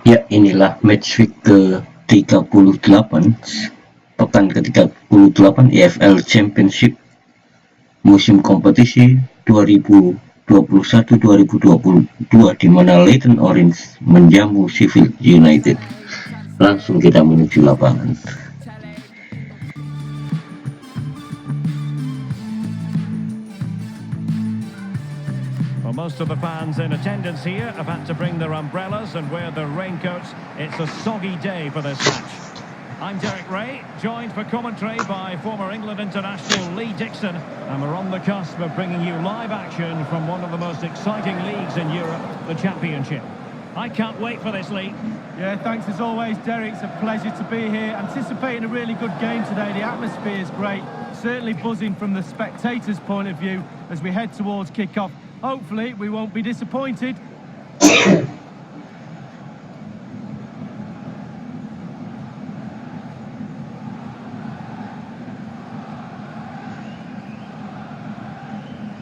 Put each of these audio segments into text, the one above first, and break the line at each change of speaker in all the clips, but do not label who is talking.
Ya, inilah matchweek ke-38, pekan ke-38 EFL Championship musim kompetisi 2021-2022 di mana Leyton Orients menjamu Sheffield United. Langsung kita menuju lapangan.
Well, most of the fans in attendance here have had to bring their umbrellas and wear their raincoats. It's a soggy day for this match. I'm Derek Ray, joined for commentary by former England international Lee Dixon, and we're on the cusp of bringing you live action from one of the most exciting leagues in Europe, the Championship. I can't wait for this, Lee.
Yeah, thanks as always, Derek. It's a pleasure to be here. Anticipating a really good game today. The atmosphere is great. Certainly buzzing from the spectators' point of view as we head towards kick-off. Hopefully, we won't be disappointed.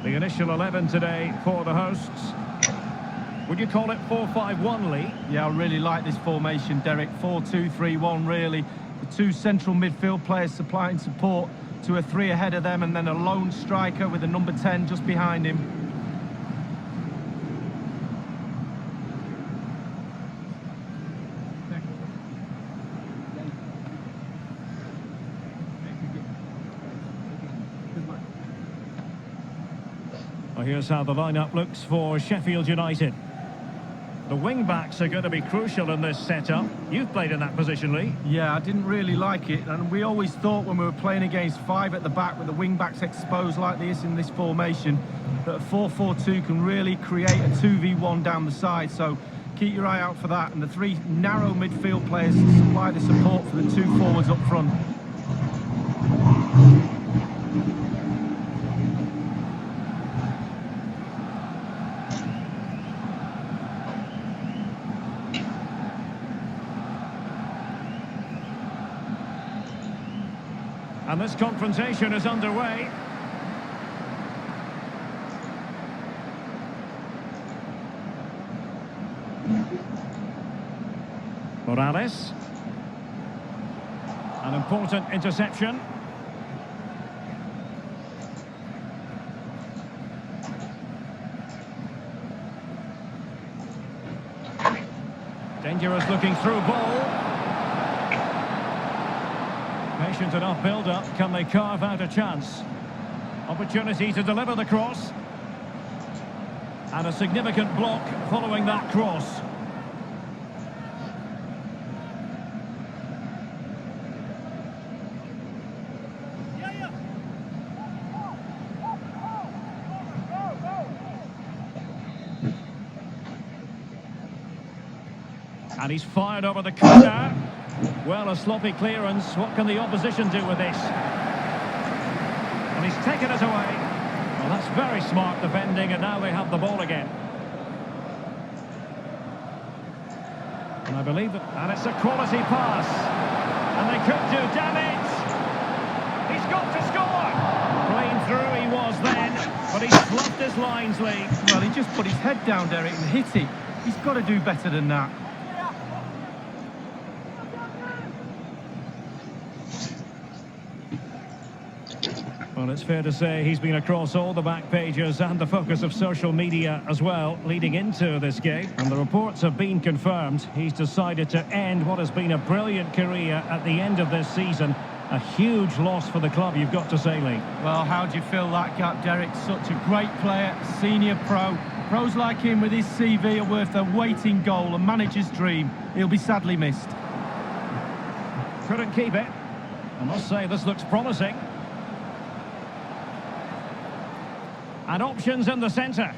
The initial 11 today for the hosts. Would you call it 4-5-1, Lee?
Yeah, I really like this formation, Derek. 4-2-3-1, really. The two central midfield players supplying support to a three ahead of them, and then a lone striker with a number 10 just behind him.
Well, here's how the lineup looks for Sheffield United. The wing-backs are going to be crucial in this setup. You've played in that position, Lee.
Yeah, I didn't really like it, and we always thought when we were playing against five at the back with the wing-backs exposed like this in this formation, that a 4-4-2 can really create a 2v1 down the side, so keep your eye out for that. And the three narrow midfield players supply the support for the two forwards up front.
And this confrontation is underway. Morales. An important interception. Dangerous looking through ball. Patient enough build-up. Can they carve out a chance? Opportunity to deliver the cross. And a significant block following that cross. And he's fired over the corner. Well, a sloppy clearance. What can the opposition do with this? And he's taken it away. Well, that's very smart defending, and now they have the ball again. And I believe that... And it's a quality pass. And they could do damage. He's got to score. Playing through he was then, but he's fluffed his lines, Lee.
Well, he just put his head down, Derek, and hit it. He's got to do better than that.
Well, it's fair to say he's been across all the back pages and the focus of social media as well, leading into this game. And the reports have been confirmed. He's decided to end what has been a brilliant career at the end of this season. A huge loss for the club, you've got to say, Lee.
Well, how do you fill that gap, Derek? Such a great player, senior pro. Pros like him with his CV are worth their weight in goal, a manager's dream. He'll be sadly missed.
Couldn't keep it. I must say, this looks promising. And options in the centre.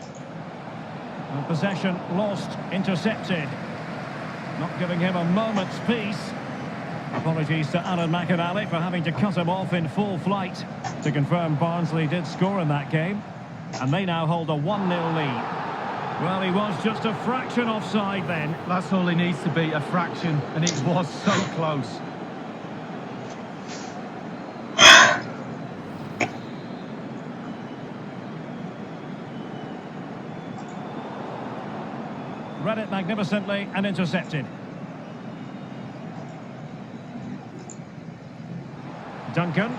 And possession lost, intercepted. Not giving him a moment's peace. Apologies to Alan McInally for having to cut him off in full flight. To confirm, Barnsley did score in that game. And they now hold a 1-0 lead. Well, he was just a fraction offside then.
That's all he needs to be, a fraction. And it was so close.
Read it magnificently and intercepted. Duncan.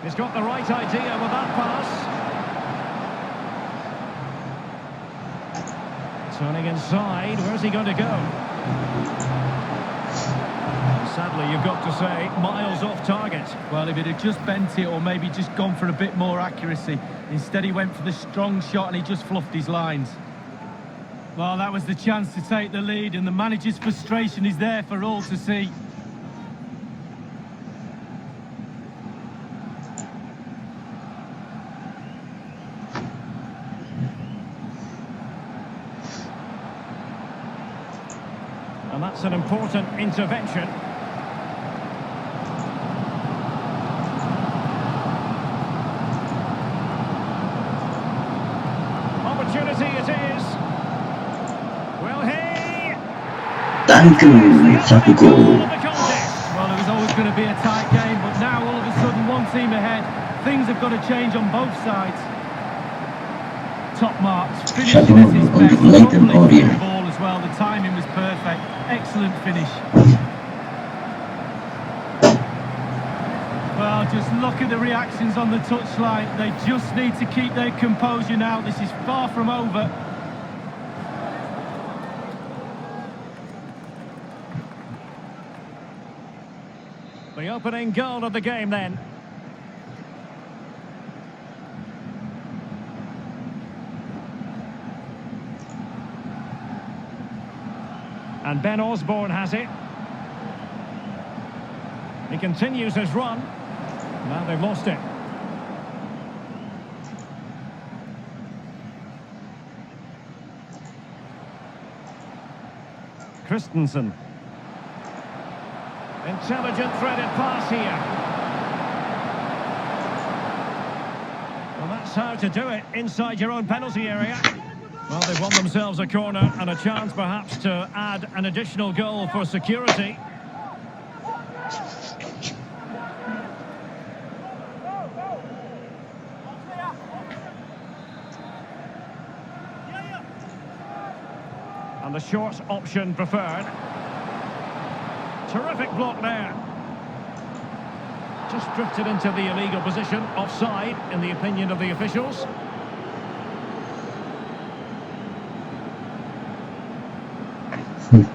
He's got the right idea with that pass. Turning inside, where's he going to go? Sadly, you've got to say, miles off target.
Well, if it had just bent it or maybe just gone for a bit more accuracy. Instead, he went for the strong shot and he just fluffed his lines. Well, that was the chance to take the lead, and the manager's frustration is there for all to see.
And that's an important intervention. Opportunity it is. Will he?
Duncan, 1 gol.
Well, it was always going to be a tight game, but now all of a sudden one team ahead. Things have got to change on both sides. Top marks, finishing at his best.
Leyton, Orients.
Ball as well. The timing was perfect. Excellent finish. Well, just look at the reactions on the touchline. They just need to keep their composure now. This is far from over.
The opening goal of the game then. And Ben Osborne has it. He continues his run. Now they've lost it. Christensen. Intelligent threaded pass here. Well, that's how to do it inside your own penalty area. Well, they've won themselves a corner and a chance perhaps to add an additional goal for security. And the short option preferred. Terrific block there. Just drifted into the illegal position, offside in the opinion of the officials.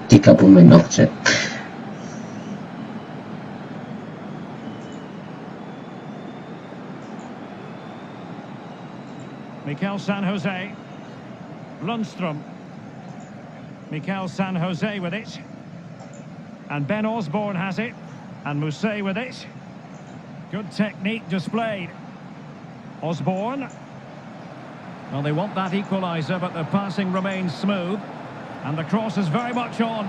Tiga pemain offset.
Mikel San Jose. Lundstrom. Mikel San Jose with it. And Ben Osborne has it. And Mousset with it. Good technique displayed. Osborne. Well, they want that equaliser, but the passing remains smooth. And the cross is very much on.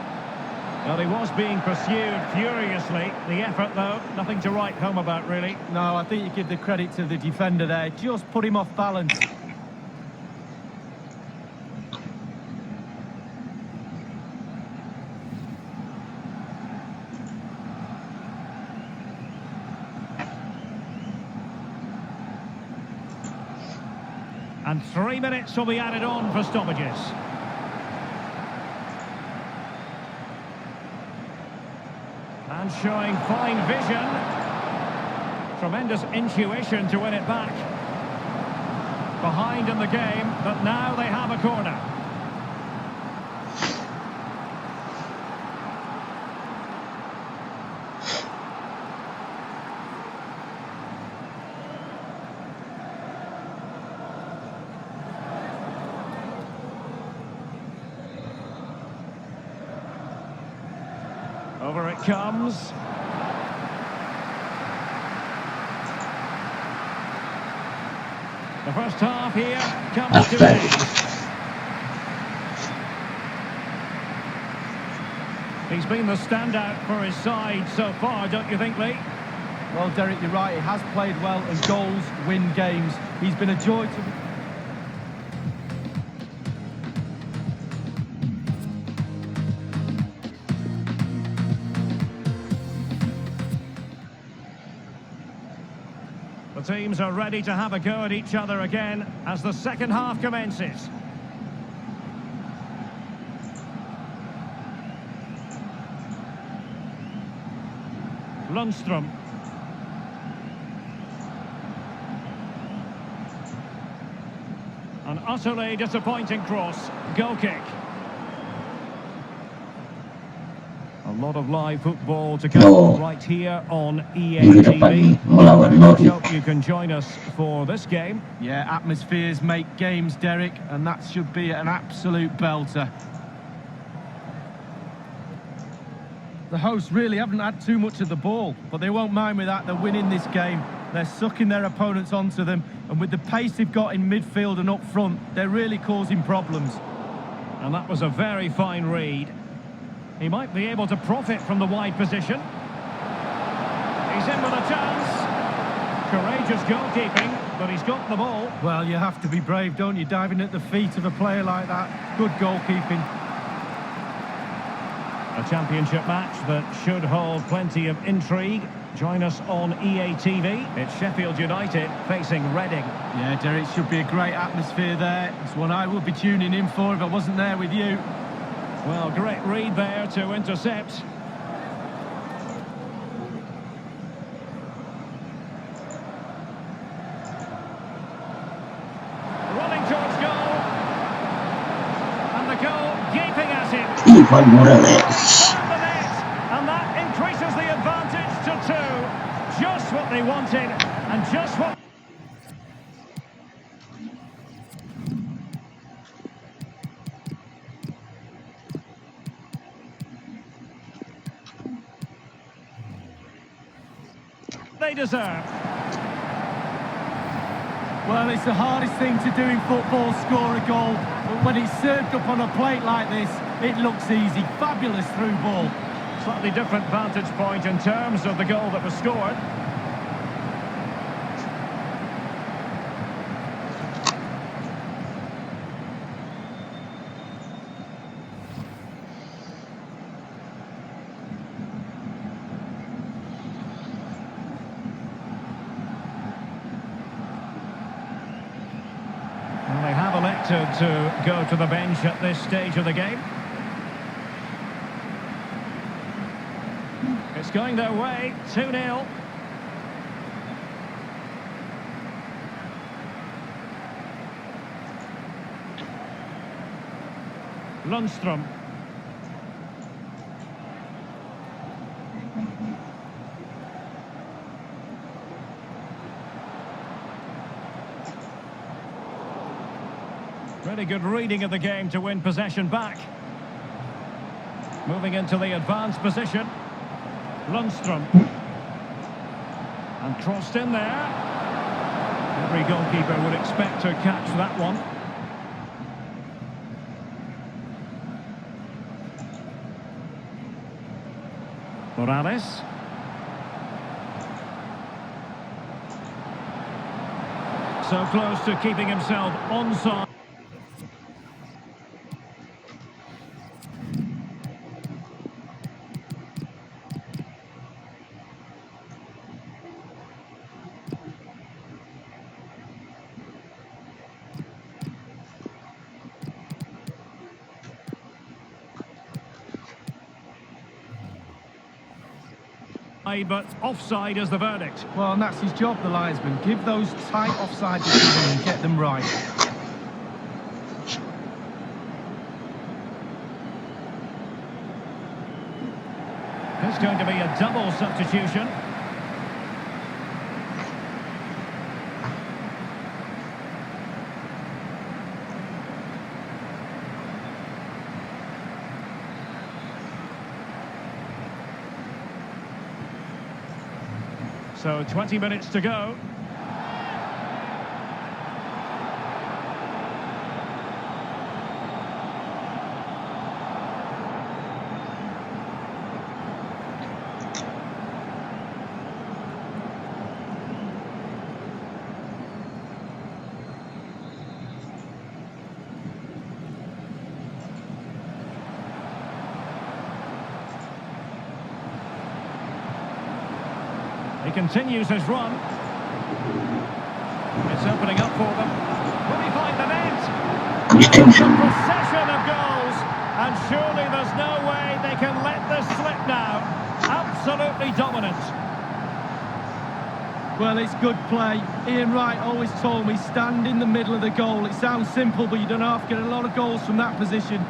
Well, he was being pursued furiously. The effort, though, nothing to write home about, really.
No, I think you give the credit to the defender there. Just put him off balance.
And 3 minutes will be added on for stoppages. And showing fine vision. Tremendous intuition to win it back. Behind in the game, but now they have a corner. Over it comes. The first half here comes to an end. He's been the standout for his side so far, don't you think, Lee?
Well, Derek, you're right. He has played well, and goals win games. He's been a joy to...
The teams are ready to have a go at each other again as the second half commences. Lundstrom. An utterly disappointing cross. Goal kick. A lot of live football to come right here on EA
Minggu depan
TV.
melawan
Very much
Norwich.
hope you can join us for this game.
Yeah, atmospheres make games, Derek, and that should be an absolute belter. The hosts really haven't had too much of the ball, but they won't mind with that. They're winning this game. They're sucking their opponents onto them, and with the pace they've got in midfield and up front, they're really causing problems.
And that was a very fine read. He might be able to profit from the wide position. He's in with a chance. Courageous goalkeeping, but he's got the ball.
Well, you have to be brave, don't you, diving at the feet of a player like that. Good goalkeeping.
A championship match that should hold plenty of intrigue. Join us on EA TV. It's Sheffield United facing Reading.
Yeah, Derek, should be a great atmosphere there. It's one I would be tuning in for if I wasn't there with you.
Well, great read there to intercept. Running towards goal. And the goal gaping at him.
Ivan Morales.
Found the net. And that increases the advantage to 2. Just what they wanted and just what... they deserve.
Well, it's the hardest thing to do in football, score a goal. But when it's served up on a plate like this, it looks easy. Fabulous through ball.
Slightly different vantage point in terms of the goal that was scored. And they have elected to go to the bench at this stage of the game. It's going their way, 2-0. Lundstrom. Really good reading of the game to win possession back. Moving into the advanced position. Lundstrom. And crossed in there. Every goalkeeper would expect to catch that one. Morales. So close to keeping himself onside. But offside is the verdict.
Well, and that's his job, the linesman. Give those tight offside decisions and get them right.
There's going to be a double substitution. So 20 minutes to go. He continues his run. It's opening up for them. Will he find the net?
Extension.
Procession of goals, and surely there's no way they can let this slip now. Absolutely dominant.
Well, it's good play. Ian Wright always told me, stand in the middle of the goal. It sounds simple, but you don't have to get a lot of goals from that position.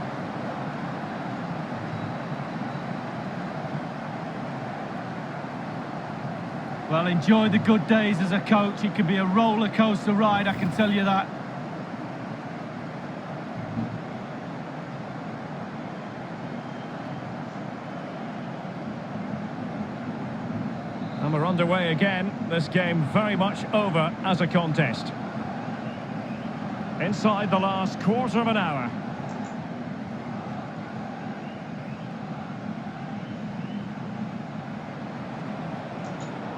Well, enjoy the good days as a coach. It can be a roller coaster ride, I can tell you that.
And we're underway again. This game very much over as a contest. Inside the last quarter of an hour.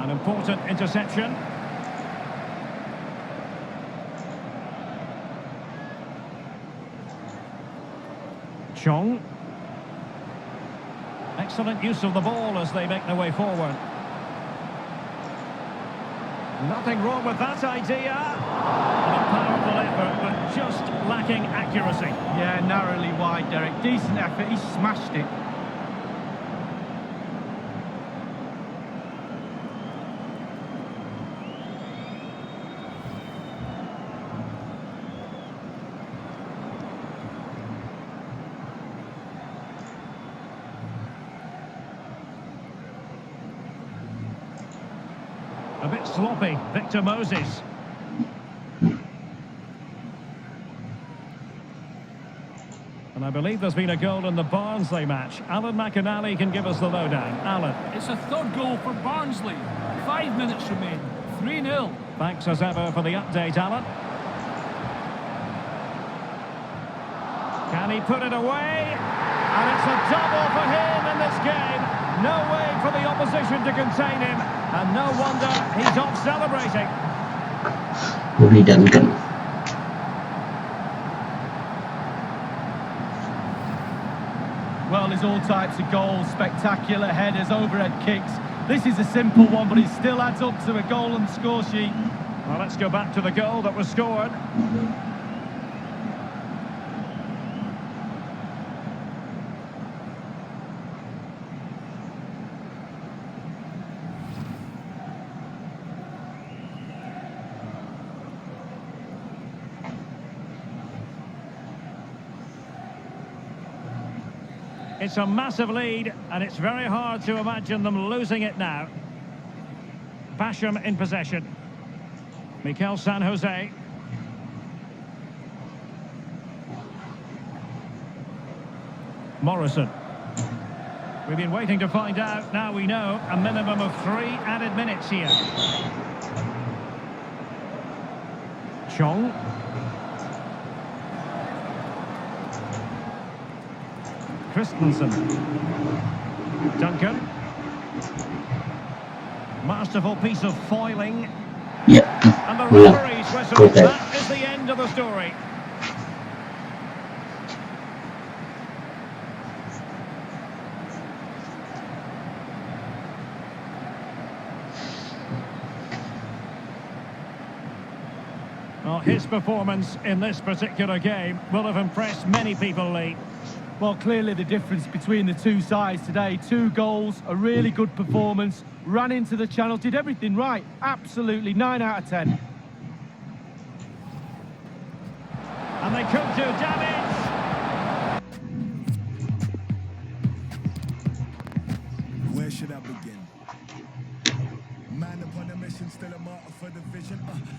An important interception. Chong. Excellent use of the ball as they make their way forward. Nothing wrong with that idea. And a powerful effort, but just lacking accuracy.
Yeah, narrowly wide, Derek. Decent effort, he smashed it.
A bit sloppy, Victor Moses. And I believe there's been a goal in the Barnsley match. Alan McInally can give us the lowdown. Alan.
It's a third goal for Barnsley. 5 minutes remain. 3-0.
Thanks as ever for the update, Alan. Can he put it away? And it's a double for him in this game. No way for the opposition to contain him. And no wonder he's off celebrating.
Budi Duncan.
Well, there's all types of goals, spectacular headers, overhead kicks. This is a simple one, but it still adds up to a goal on the score sheet.
Well, let's go back to the goal that was scored. It's a massive lead, and it's very hard to imagine them losing it now. Basham in possession. Mikel San Jose. Morrison. We've been waiting to find out. Now we know a minimum of 3 added minutes here. Chong. Christensen. Duncan. Masterful piece of foiling.
Yeah.
And the referee's whistle.
Okay.
That is the end of the story. Well, his performance in this particular game will have impressed many people, Lee.
Well, clearly the difference between the two sides today. 2 goals, a really good performance, ran into the channel, did everything right. Absolutely, 9 out of 10.
And they could do damage.
Where should I begin? Man upon a mission, still a martyr for the vision.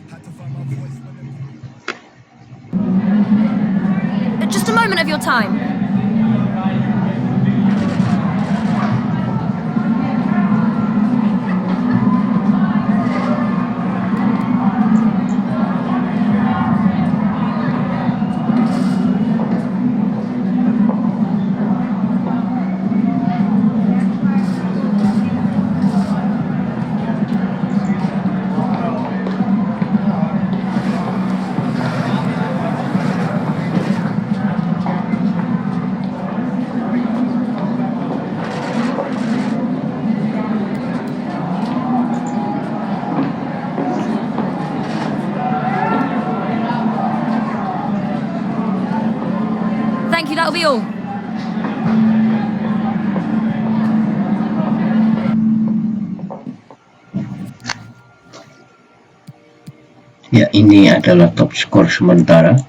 Had to find my voice when
Just a moment of your time. Thank you, that'll be all.
Ya, ini adalah top skor sementara,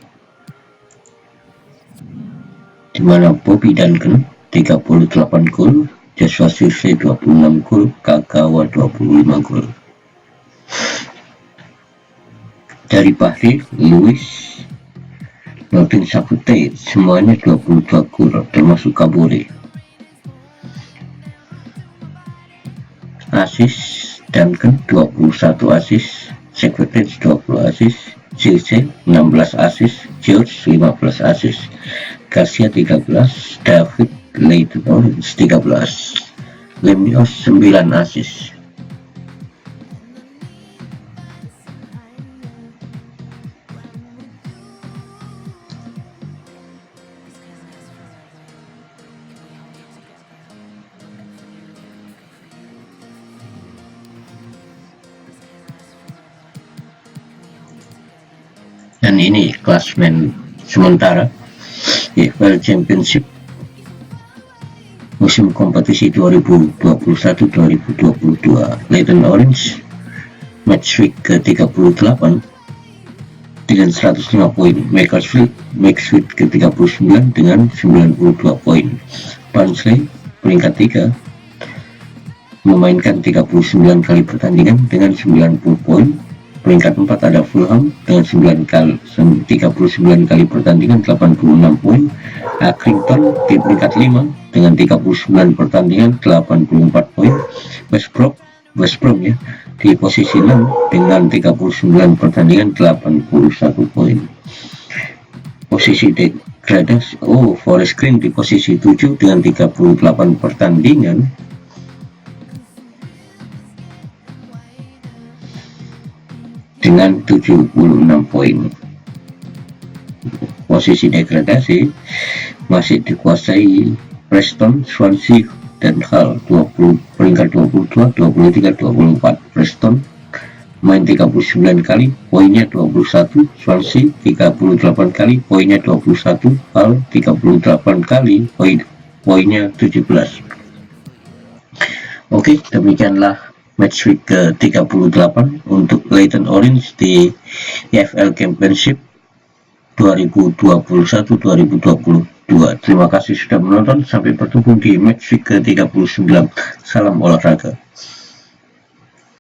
di mana Bobby Duncan 38 gol, Joshua Zirkzee 26 gol, Kagawa 25 gol. Dari Bahri, Lewis, Norton Sakute semuanya 22 gol, termasuk Kabore. Asis Duncan 21 asis, Secretary 20 asis, Zirkzee 16 asis, George 15 asis, Garcia 13, David Leyton Orients 13, Lemios 9 asis. Dan ini klasmen sementara EFL Championship musim kompetisi 2021-2022. Leyton Orients Matchweek ke-38 dengan 105 poin, Matchweek ke-39 dengan 92 poin. Barnsley peringkat 3 memainkan 39 kali pertandingan dengan 90 poin. Peringkat 4 ada Fulham dengan 39 kali pertandingan 86 poin. Accrington di peringkat 5 dengan 39 pertandingan 84 poin. West Brom ya di posisi 6 dengan 39 pertandingan 81 poin. Posisi degradasi, Forest Green di posisi 7 dengan 38 pertandingan dengan 76 poin. Posisi degradasi masih dikuasai Preston, Swansea, dan Hull. Peringkat 22, 23, 24. Preston main 39 kali, poinnya 21. Swansea 38 kali, poinnya 21. Hull 38 kali, poinnya 17. Oke, demikianlah Matchweek ke-38 untuk Leyton Orients di EFL Championship 2021-2022. Terima kasih sudah menonton, sampai bertemu di Matchweek ke-39. Salam olahraga.